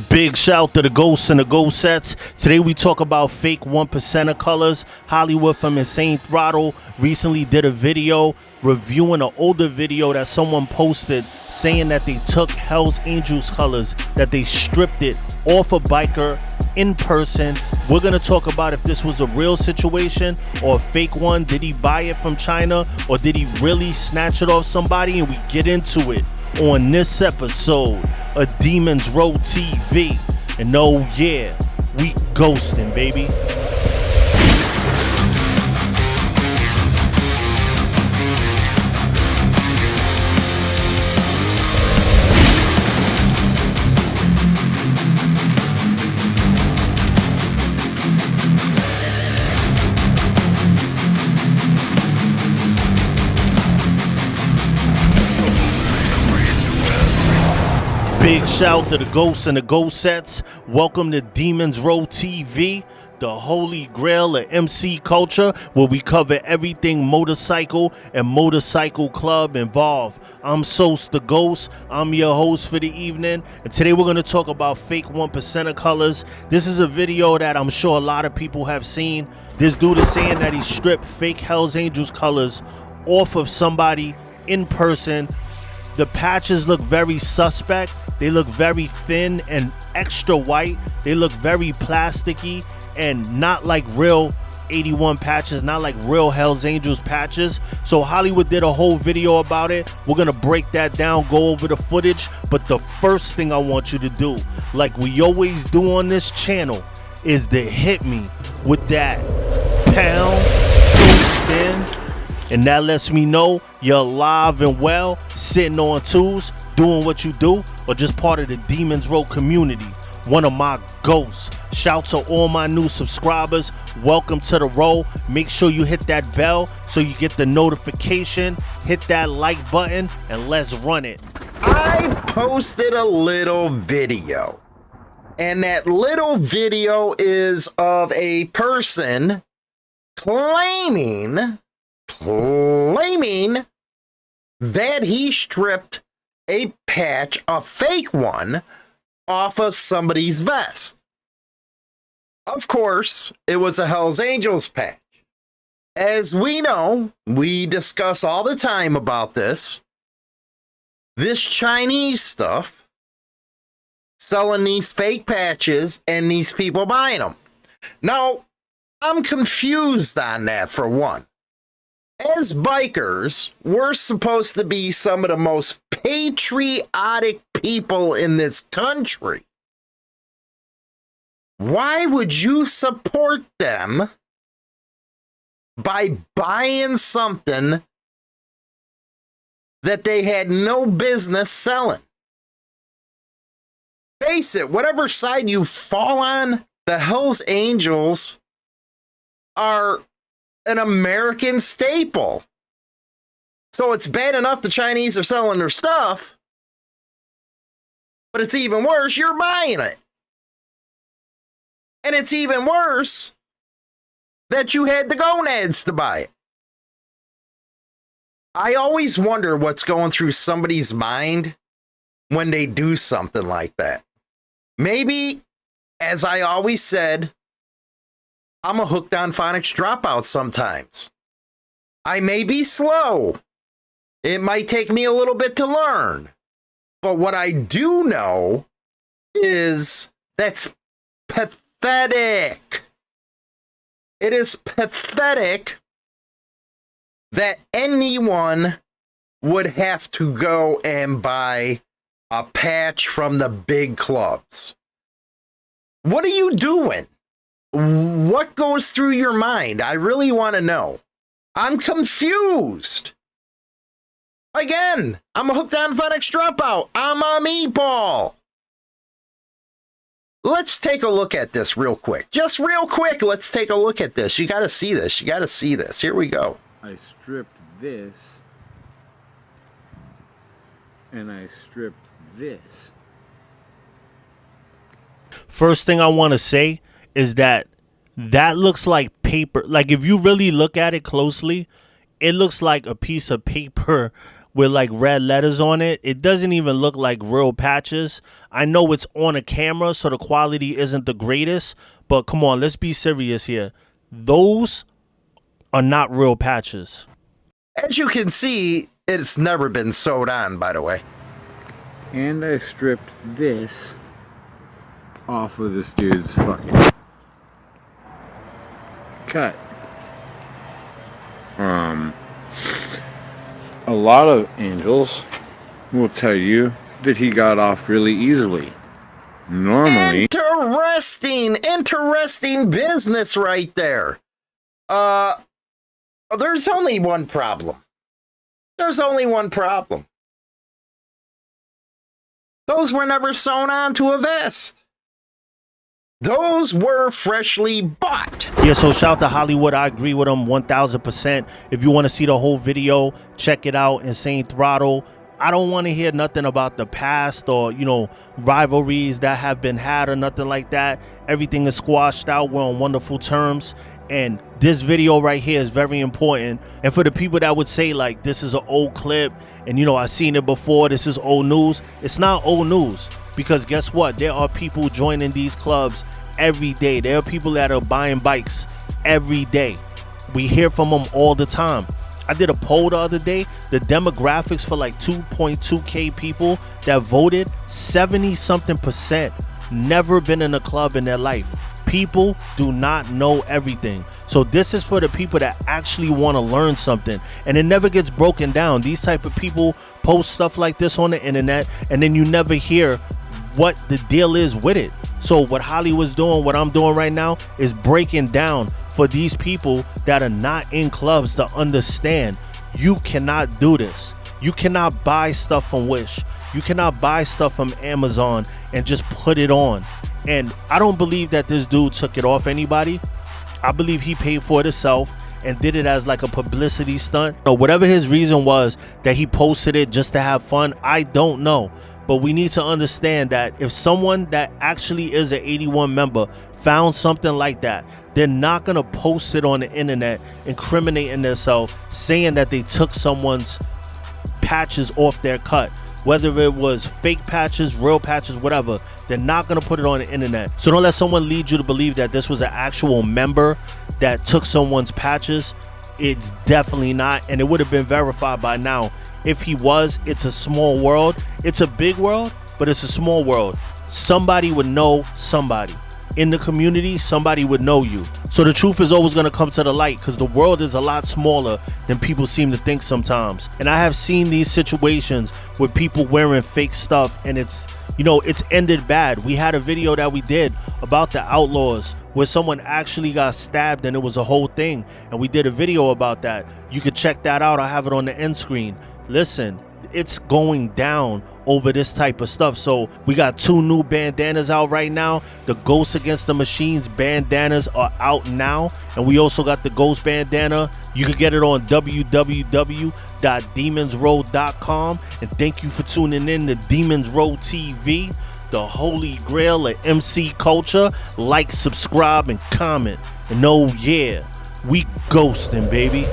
Big shout to the Ghosts and the Ghost Sets. Today we talk about fake 1%er colors. Hollywood from Insane Throttle recently did a video reviewing an older video that someone posted saying that they took Hell's Angels colors, that they stripped it off a biker in person. We're going to talk about if this was a real situation or a fake one. Did he buy it from China or did he really snatch it off somebody? And we get into it on this episode of Demons Row TV. And oh yeah, we ghosting, baby. Big shout to the Ghosts and the Ghost Sets. Welcome to Demons Row TV, the holy grail of MC culture, where we cover everything motorcycle and motorcycle club involved. I'm Sose The Ghost. I'm your host for the evening, and today we're going to talk about fake 1%er colors. This is a video that I'm sure a lot of people have seen. This dude is saying that he stripped fake Hell's Angels colors off of somebody in person. The patches look very suspect. They look very thin and extra white. They look very plasticky and not like real 81 patches, not like real Hell's Angels patches. So Hollywood did a whole video about it. We're gonna break that down, go over the footage. But the first thing I want you to do, like we always do on this channel, is to hit me with that pound spin. And that lets me know you're alive and well, sitting on twos, doing what you do, or just part of the Demons Row community, one of my ghosts. Shout to all my new subscribers. Welcome to the row. Make sure you hit that bell so you get the notification. Hit that like button and let's run it. I posted a little video, and that little video is of a person claiming that he stripped a patch, a fake one, off of somebody's vest. Of course, it was a Hell's Angels patch. As we know, we discuss all the time about this Chinese stuff, selling these fake patches and these people buying them. Now, I'm confused on that for one. As bikers, we're supposed to be some of the most patriotic people in this country. Why would you support them by buying something that they had no business selling? Face it, whatever side you fall on, the Hells Angels are an American staple. So it's bad enough the Chinese are selling their stuff, but it's even worse, you're buying it. And it's even worse that you had the gonads to buy it. I always wonder what's going through somebody's mind when they do something like that. Maybe, as I always said, I'm a hooked on phonics dropout sometimes. I may be slow. It might take me a little bit to learn. But what I do know is that's pathetic. It is pathetic that anyone would have to go and buy a patch from the big clubs. What are you doing? What goes through your mind? I really want to know. I'm confused. Again, I'm a hooked on phonics dropout. I'm a meatball. Let's take a look at this real quick. Just real quick, let's take a look at this. You got to see this. You got to see this. Here we go. I stripped this, and I stripped this. First thing I want to say is that looks like paper. Like if you really look at it closely, it looks like a piece of paper with like red letters on it. It doesn't even look like real patches. I know it's on a camera, so the quality isn't the greatest, but come on, let's be serious here. Those are not real patches. As you can see, it's never been sewed on, by the way. And I stripped this off of this dude's fucking cut. A lot of angels will tell you that he got off really easily. Normally, Interesting business right there. There's only one problem. Those were never sewn onto a vest. Those were freshly bought. Yeah, so shout out to Hollywood. I agree with him 1000%. If you want to see the whole video, check it out. Insane Throttle. I don't want to hear nothing about the past or, you know, rivalries that have been had or nothing like that. Everything is squashed out. We're on wonderful terms. And this video right here is very important. And for the people that would say, like, this is an old clip and, you know, I've seen it before, this is old news. It's not old news, because guess what? There are people joining these clubs every day. There are people that are buying bikes every day. We hear from them all the time. I did a poll the other day. The demographics for like 2.2K people that voted, 70-something% never been in a club in their life. People do not know everything. So this is for the people that actually want to learn something, and it never gets broken down. These type of people post stuff like this on the internet, and then you never hear what the deal is with it. So what Hollywood's doing, what I'm doing right now, is breaking down for these people that are not in clubs to understand you cannot do this. You cannot buy stuff from Wish. You cannot buy stuff from Amazon and just put it on. And I don't believe that this dude took it off anybody. I believe he paid for it himself and did it as like a publicity stunt. Or whatever his reason was that he posted it just to have fun, I don't know. But we need to understand that if someone that actually is an 81 member found something like that, they're not going to post it on the internet incriminating themselves, saying that they took someone's patches off their cut. Whether it was fake patches, real patches, whatever, they're not going to put it on the internet. So don't let someone lead you to believe that this was an actual member that took someone's patches. It's definitely not, and it would have been verified by now. If he was, it's a small world. It's a big world, but it's a small world. Somebody would know somebody. In the community, somebody would know you. So the truth is always going to come to the light, because the world is a lot smaller than people seem to think sometimes. And I have seen these situations with people wearing fake stuff, and it's, you know, it's ended bad. We had a video that we did about the Outlaws where someone actually got stabbed, and it was a whole thing, and we did a video about that. You could check that out. I have it on the end screen. Listen, it's going down over this type of stuff. So we got 2 new bandanas out right now. The Ghost Against the Machines bandanas are out now, and we also got the Ghost bandana. You can get it on www.demonsroad.com. and thank you for tuning in to Demons Road TV, the holy grail of MC culture. Like, subscribe, and comment. And oh yeah, we ghosting, baby.